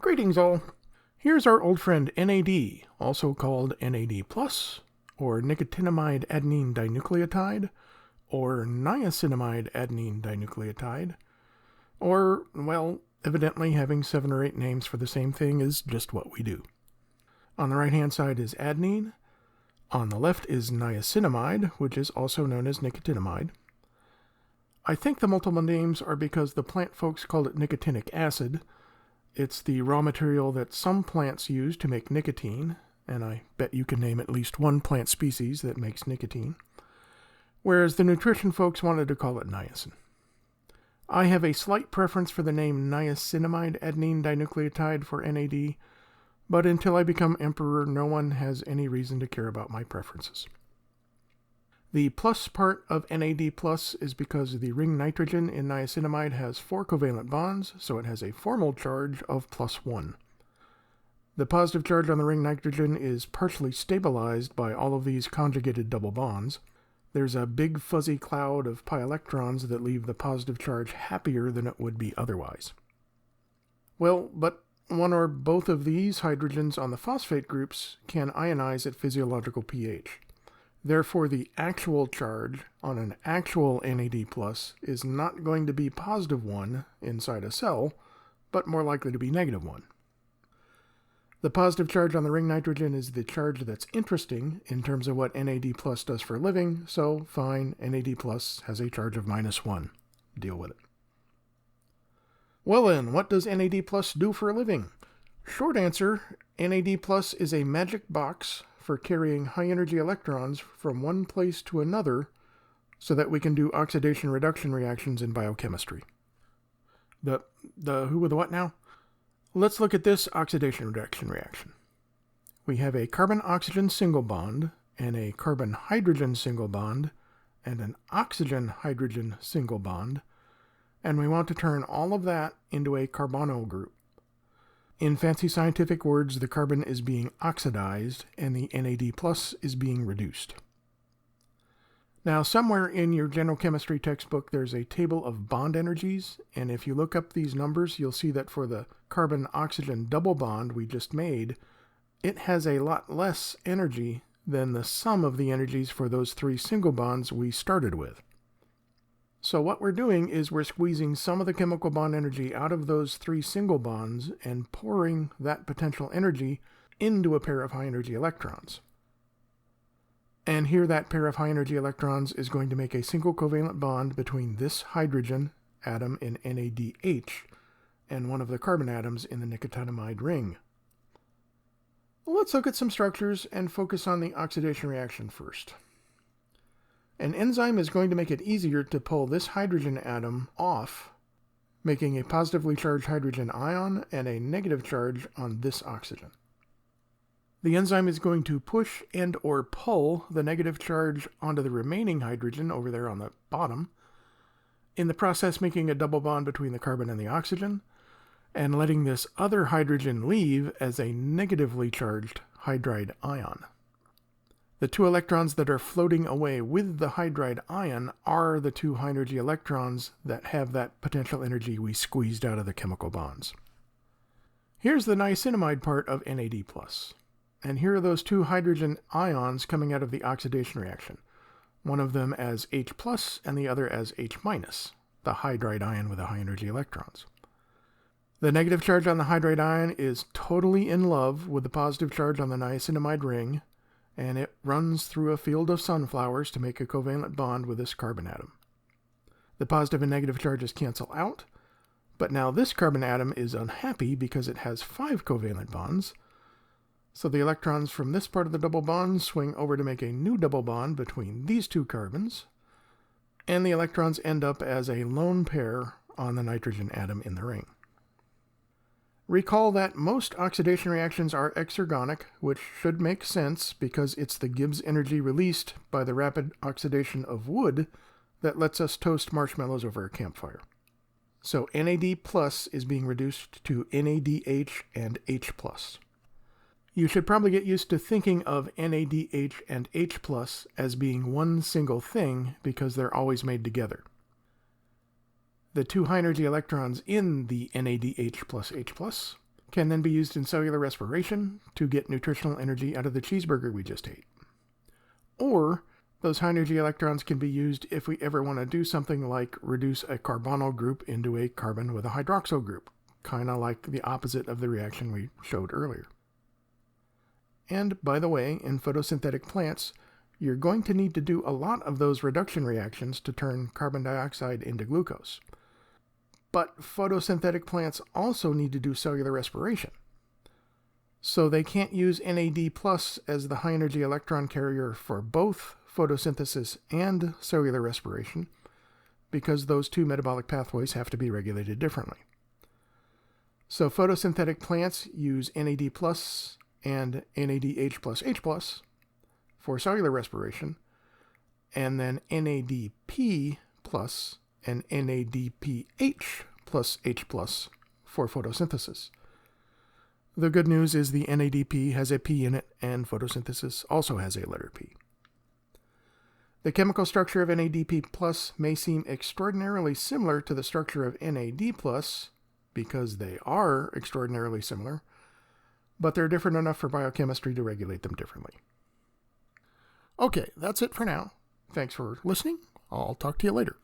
Greetings all. Here's our old friend NAD, also called NAD+, or nicotinamide adenine dinucleotide, or niacinamide adenine dinucleotide, or, well, evidently having 7 or 8 names for the same thing is just what we do. On the right-hand side is adenine. On the left is niacinamide, which is also known as nicotinamide. I think the multiple names are because the plant folks called it nicotinic acid. It's the raw material that some plants use to make nicotine, and I bet you can name at least one plant species that makes nicotine, whereas the nutrition folks wanted to call it niacin. I have a slight preference for the name niacinamide adenine dinucleotide for NAD, but until I become emperor, no one has any reason to care about my preferences. The plus part of NAD plus is because the ring nitrogen in niacinamide has 4 covalent bonds, so it has a formal charge of +1. The positive charge on the ring nitrogen is partially stabilized by all of these conjugated double bonds. There's a big fuzzy cloud of pi electrons that leave the positive charge happier than it would be otherwise. Well, but one or both of these hydrogens on the phosphate groups can ionize at physiological pH. Therefore, the actual charge on an actual NAD+ is not going to be +1 inside a cell, but more likely to be -1. The positive charge on the ring nitrogen is the charge that's interesting in terms of what NAD+ does for a living, so fine, NAD+ has a charge of -1. Deal with it. Well then, what does NAD+ do for a living? Short answer, NAD+ is a magic box for carrying high-energy electrons from one place to another so that we can do oxidation-reduction reactions in biochemistry. The who with the what now? Let's look at this oxidation-reduction reaction. We have a carbon-oxygen single bond, and a carbon-hydrogen single bond, and an oxygen-hydrogen single bond, and we want to turn all of that into a carbonyl group. In fancy scientific words, the carbon is being oxidized and the NAD+ is being reduced. Now, somewhere in your general chemistry textbook, there's a table of bond energies, and if you look up these numbers, you'll see that for the carbon-oxygen double bond we just made, it has a lot less energy than the sum of the energies for those 3 single bonds we started with. So what we're doing is we're squeezing some of the chemical bond energy out of those 3 single bonds and pouring that potential energy into a pair of high-energy electrons. And here that pair of high-energy electrons is going to make a single covalent bond between this hydrogen atom in NADH and one of the carbon atoms in the nicotinamide ring. Let's look at some structures and focus on the oxidation reaction first. An enzyme is going to make it easier to pull this hydrogen atom off, making a positively charged hydrogen ion and a negative charge on this oxygen. The enzyme is going to push and or pull the negative charge onto the remaining hydrogen over there on the bottom, in the process making a double bond between the carbon and the oxygen, and letting this other hydrogen leave as a negatively charged hydride ion. The 2 electrons that are floating away with the hydride ion are the 2 high-energy electrons that have that potential energy we squeezed out of the chemical bonds. Here's the niacinamide part of NAD+. And here are those 2 hydrogen ions coming out of the oxidation reaction. One of them as H+, and the other as H-, the hydride ion with the high-energy electrons. The negative charge on the hydride ion is totally in love with the positive charge on the niacinamide ring, and it runs through a field of sunflowers to make a covalent bond with this carbon atom. The positive and negative charges cancel out, but now this carbon atom is unhappy because it has 5 covalent bonds, so the electrons from this part of the double bond swing over to make a new double bond between these 2 carbons, and the electrons end up as a lone pair on the nitrogen atom in the ring. Recall that most oxidation reactions are exergonic, which should make sense because it's the Gibbs energy released by the rapid oxidation of wood that lets us toast marshmallows over a campfire. So NAD+ is being reduced to NADH and H+. You should probably get used to thinking of NADH and H+ as being one single thing because they're always made together. The 2 high-energy electrons in the NADH plus H+ can then be used in cellular respiration to get nutritional energy out of the cheeseburger we just ate. Or those high-energy electrons can be used if we ever want to do something like reduce a carbonyl group into a carbon with a hydroxyl group, kind of like the opposite of the reaction we showed earlier. And by the way, in photosynthetic plants, you're going to need to do a lot of those reduction reactions to turn carbon dioxide into glucose. But photosynthetic plants also need to do cellular respiration. So they can't use NAD+ as the high-energy electron carrier for both photosynthesis and cellular respiration, because those two metabolic pathways have to be regulated differently. So photosynthetic plants use NAD+ and NADH+H+ for cellular respiration, and then NADP+ and NADPH+H+ for photosynthesis. The good news is the NADP has a P in it, and photosynthesis also has a letter P. The chemical structure of NADP+ may seem extraordinarily similar to the structure of NAD+, because they are extraordinarily similar, but they're different enough for biochemistry to regulate them differently. Okay, that's it for now. Thanks for listening. I'll talk to you later.